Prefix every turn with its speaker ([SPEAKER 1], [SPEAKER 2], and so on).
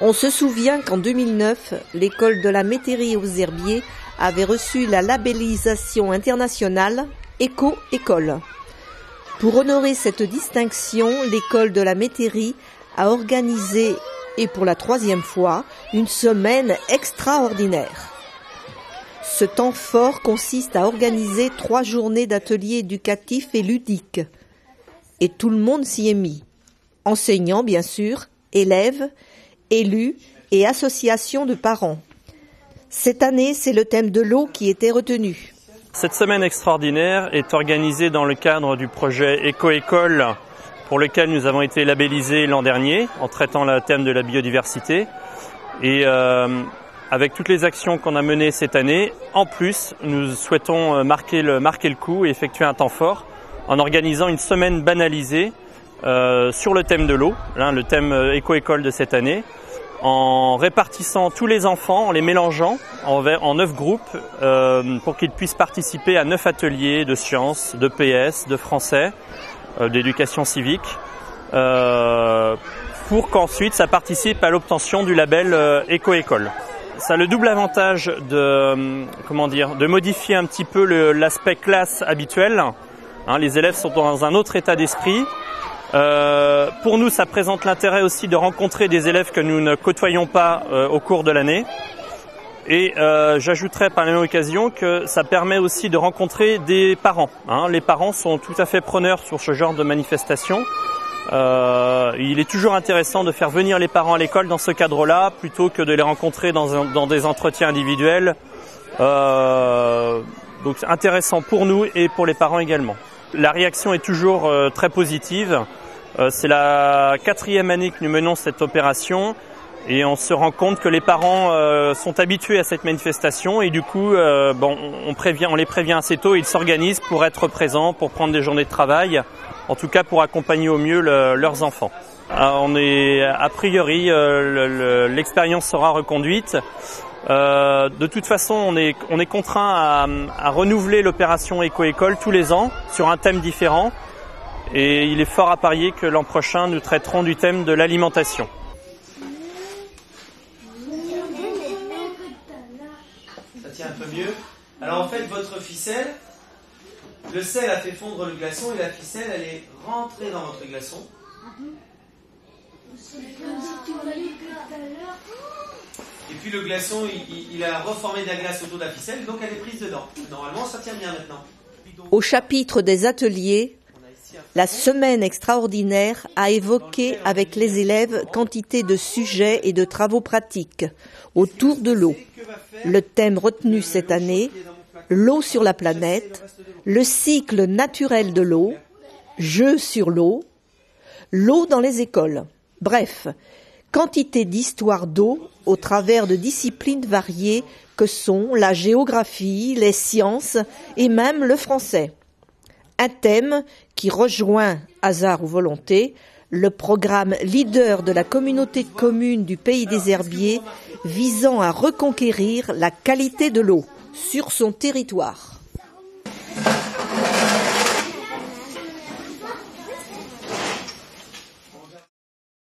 [SPEAKER 1] On se souvient qu'en 2009, l'école de la Métairie aux Herbiers avait reçu la labellisation internationale Éco-École. Pour honorer cette distinction, l'école de la Métairie a organisé, et pour la 3e fois, une semaine extraordinaire. Ce temps fort consiste à organiser 3 journées d'ateliers éducatifs et ludiques. Et tout le monde s'y est mis. Enseignants, bien sûr, élèves, élus et associations de parents. Cette année, c'est le thème de l'eau qui était retenu.
[SPEAKER 2] Cette semaine extraordinaire est organisée dans le cadre du projet Éco-École pour lequel nous avons été labellisés l'an dernier en traitant le thème de la biodiversité. Et avec toutes les actions qu'on a menées cette année, en plus, nous souhaitons marquer le coup et effectuer un temps fort en organisant une semaine banalisée sur le thème de l'eau, le thème Éco-École de cette année, en répartissant tous les enfants, en les mélangeant en 9 groupes pour qu'ils puissent participer à 9 ateliers de sciences, de PS, de français, d'éducation civique, pour qu'ensuite ça participe à l'obtention du label Éco-École. Ça a le double avantage de modifier un petit peu l'aspect classe habituel. Les élèves sont dans un autre état d'esprit. Pour nous, ça présente l'intérêt aussi de rencontrer des élèves que nous ne côtoyons pas au cours de l'année. Et j'ajouterais par la même occasion que ça permet aussi de rencontrer des parents. Les parents sont tout à fait preneurs sur ce genre de manifestation. Il est toujours intéressant de faire venir les parents à l'école dans ce cadre-là, plutôt que de les rencontrer dans des entretiens individuels. Donc c'est intéressant pour nous et pour les parents également. La réaction est toujours très positive. C'est la 4e année que nous menons cette opération. Et on se rend compte que les parents sont habitués à cette manifestation et du coup, on les prévient assez tôt et ils s'organisent pour être présents, pour prendre des journées de travail, en tout cas pour accompagner au mieux leurs enfants. A priori, l'expérience sera reconduite. De toute façon, on est contraint à renouveler l'opération Éco-École tous les ans sur un thème différent et il est fort à parier que l'an prochain, nous traiterons du thème de l'alimentation.
[SPEAKER 3] Ça tient un peu mieux. Alors en fait, votre ficelle, le sel a fait fondre le glaçon et la ficelle, elle est rentrée dans votre glaçon. Et puis le glaçon, il a reformé de la glace autour de la ficelle, donc elle est prise dedans. Normalement, ça tient bien maintenant.
[SPEAKER 1] Au chapitre des ateliers, la semaine extraordinaire a évoqué avec les élèves quantité de sujets et de travaux pratiques autour de l'eau. Le thème retenu cette année, l'eau sur la planète, le cycle naturel de l'eau, jeux sur l'eau, l'eau dans les écoles. Bref, quantité d'histoires d'eau au travers de disciplines variées que sont la géographie, les sciences et même le français. Un thème qui rejoint, hasard ou volonté, le programme leader de la communauté de communes du Pays des Herbiers visant à reconquérir la qualité de l'eau sur son territoire.